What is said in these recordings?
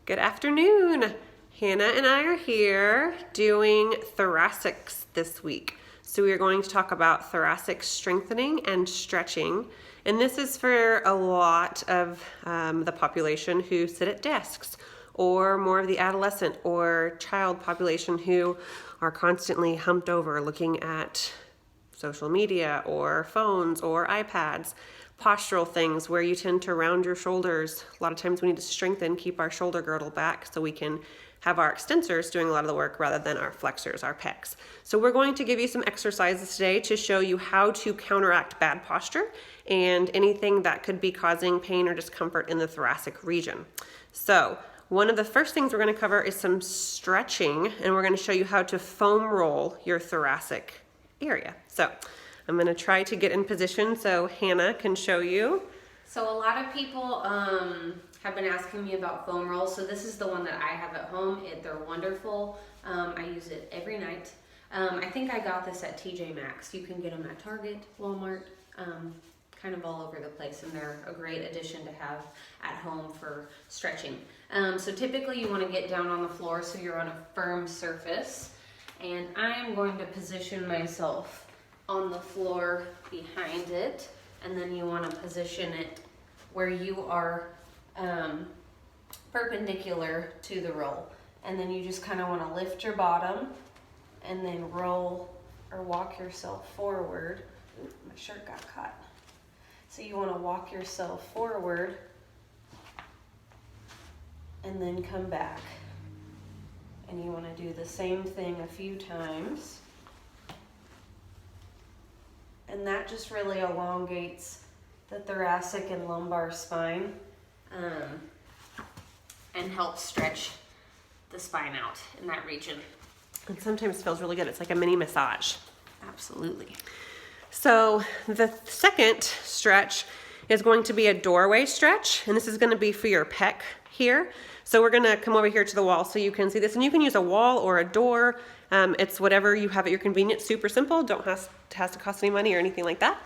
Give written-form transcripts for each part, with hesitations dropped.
Good afternoon. Hannah and I are here doing thoracics this week. So we are going to talk about thoracic strengthening and stretching. And this is for a lot of the population who sit at desks, or more of the adolescent or child population who are constantly humped over looking at social media or phones or iPads. Postural things where you tend to round your shoulders. A lot of times we need to strengthen, keep our shoulder girdle back so we can have our extensors doing a lot of the work rather than our flexors, our pecs. So we're going to give you some exercises today to show you how to counteract bad posture and anything that could be causing pain or discomfort in the thoracic region. So one of the first things we're going to cover is some stretching, and we're going to show you how to foam roll your thoracic area. So I'm going to try to get in position so Hannah can show you. So a lot of people have been asking me about foam rolls. So this is the one that I have at home. They're wonderful. I use it every night. I think I got this at TJ Maxx. You can get them at Target, Walmart, kind of all over the place. And they're a great addition to have at home for stretching. So typically you want to get down on the floor so you're on a firm surface. And I'm going to position myself on the floor behind it, and then you want to position it where you are perpendicular to the roll, and then you just kind of want to lift your bottom and then roll or walk yourself forward. Ooh, my shirt got caught. So you want to walk yourself forward and then come back, and you want to do the same thing a few times. And that just really elongates the thoracic and lumbar spine and helps stretch the spine out in that region. It sometimes feels really good. It's like a mini massage. Absolutely. So the second stretch is going to be a doorway stretch, and this is going to be for your pec here. So we're going to come over here to the wall so you can see this, and you can use a wall or a door. It's whatever you have at your convenience. Super simple. Don't has to cost any money or anything like that.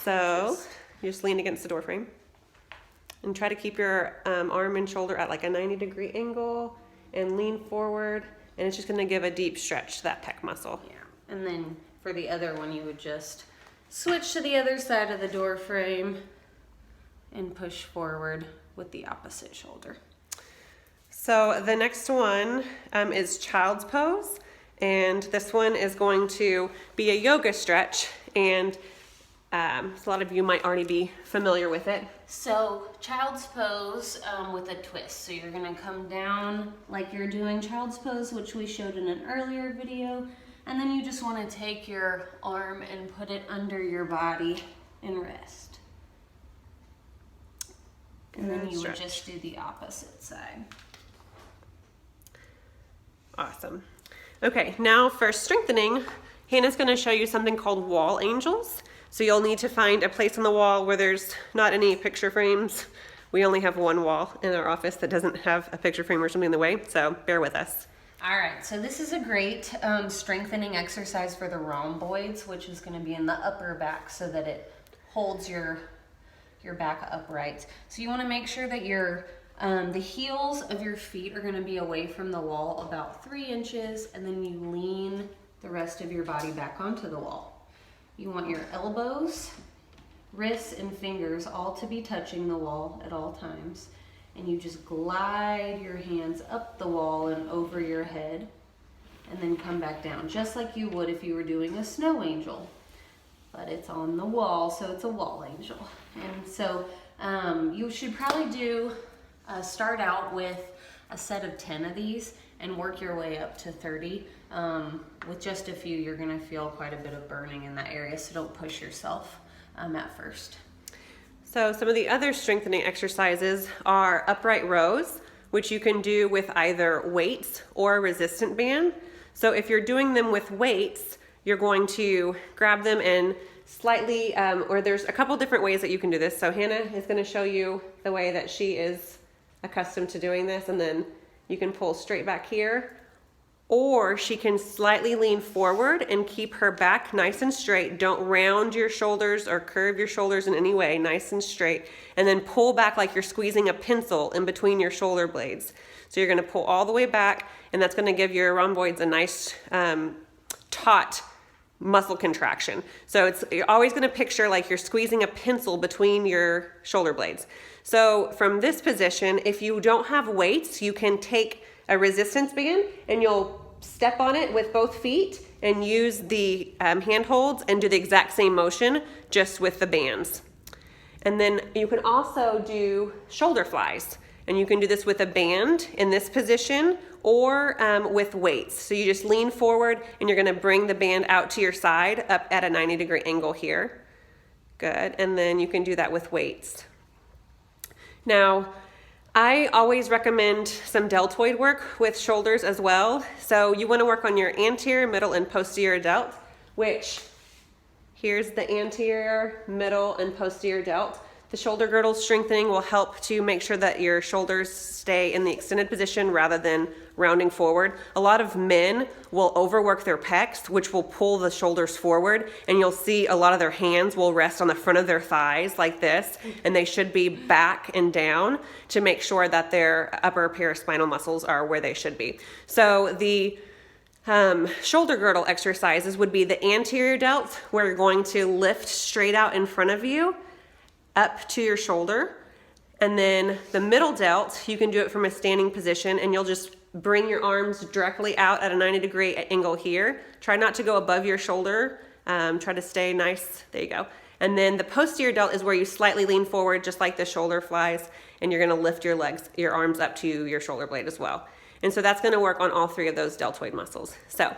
So you just lean against the door frame and try to keep your arm and shoulder at like a 90-degree angle and lean forward, and it's just going to give a deep stretch to that pec muscle. Yeah. And then for the other one, you would just switch to the other side of the door frame and push forward with the opposite shoulder. So the next one is child's pose, and this one is going to be a yoga stretch, and a lot of you might already be familiar with it. So child's pose with a twist. So you're going to come down like you're doing child's pose, which we showed in an earlier video, and then you just want to take your arm and put it under your body and rest. And then you would just do the opposite side. Awesome. Okay, now for strengthening, Hannah's going to show you something called wall angels. So you'll need to find a place on the wall where there's not any picture frames. We only have one wall in our office that doesn't have a picture frame or something in the way, so bear with us. All right, so this is a great strengthening exercise for the rhomboids, which is going to be in the upper back so that it holds your back upright. So you want to make sure that the heels of your feet are going to be away from the wall about 3 inches, and then you lean the rest of your body back onto the wall. You want your elbows, wrists, and fingers all to be touching the wall at all times, and you just glide your hands up the wall and over your head, and then come back down, just like you would if you were doing a snow angel. But it's on the wall, so it's a wall angel. And so you should probably start out with a set of 10 of these and work your way up to 30. With just a few, you're gonna feel quite a bit of burning in that area, so don't push yourself at first. So some of the other strengthening exercises are upright rows, which you can do with either weights or a resistant band. So if you're doing them with weights, you're going to grab them and slightly, or there's a couple different ways that you can do this. So Hannah is going to show you the way that she is accustomed to doing this, and then you can pull straight back here, or she can slightly lean forward and keep her back nice and straight. Don't round your shoulders or curve your shoulders in any way, nice and straight. And then pull back like you're squeezing a pencil in between your shoulder blades. So you're gonna pull all the way back, and that's gonna give your rhomboids a nice taut muscle contraction. So you're always gonna picture like you're squeezing a pencil between your shoulder blades. So from this position, if you don't have weights, you can take a resistance band and you'll step on it with both feet and use the handholds and do the exact same motion just with the bands. And then you can also do shoulder flies, and you can do this with a band in this position or with weights. So you just lean forward and you're gonna bring the band out to your side up at a 90-degree angle here. Good, and then you can do that with weights. Now, I always recommend some deltoid work with shoulders as well. So you want to work on your anterior, middle, and posterior delt, which here's the anterior, middle, and posterior delt. The shoulder girdle strengthening will help to make sure that your shoulders stay in the extended position rather than rounding forward. A lot of men will overwork their pecs, which will pull the shoulders forward, and you'll see a lot of their hands will rest on the front of their thighs like this, and they should be back and down to make sure that their upper paraspinal muscles are where they should be. So the shoulder girdle exercises would be the anterior delt, where you're going to lift straight out in front of you up to your shoulder. And then the middle delt, you can do it from a standing position, and you'll just bring your arms directly out at a 90-degree angle here. Try not to go above your shoulder. Try to stay nice. There you go. And then the posterior delt is where you slightly lean forward, just like the shoulder flies, and you're gonna lift your legs, your arms up to your shoulder blade as well. And so that's gonna work on all three of those deltoid muscles. So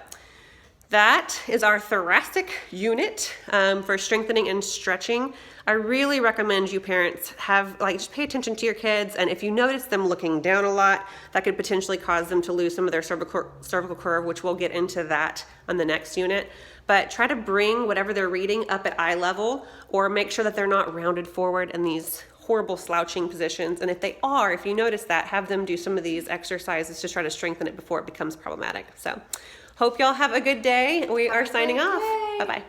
that is our thoracic unit for strengthening and stretching. I really recommend you parents just pay attention to your kids, and if you notice them looking down a lot, that could potentially cause them to lose some of their cervical curve, which we'll get into that on the next unit. But try to bring whatever they're reading up at eye level, or make sure that they're not rounded forward in these horrible slouching positions. And if they are, if you notice that, have them do some of these exercises to try to strengthen it before it becomes problematic. So hope y'all have a good day. We are signing off. Bye-bye.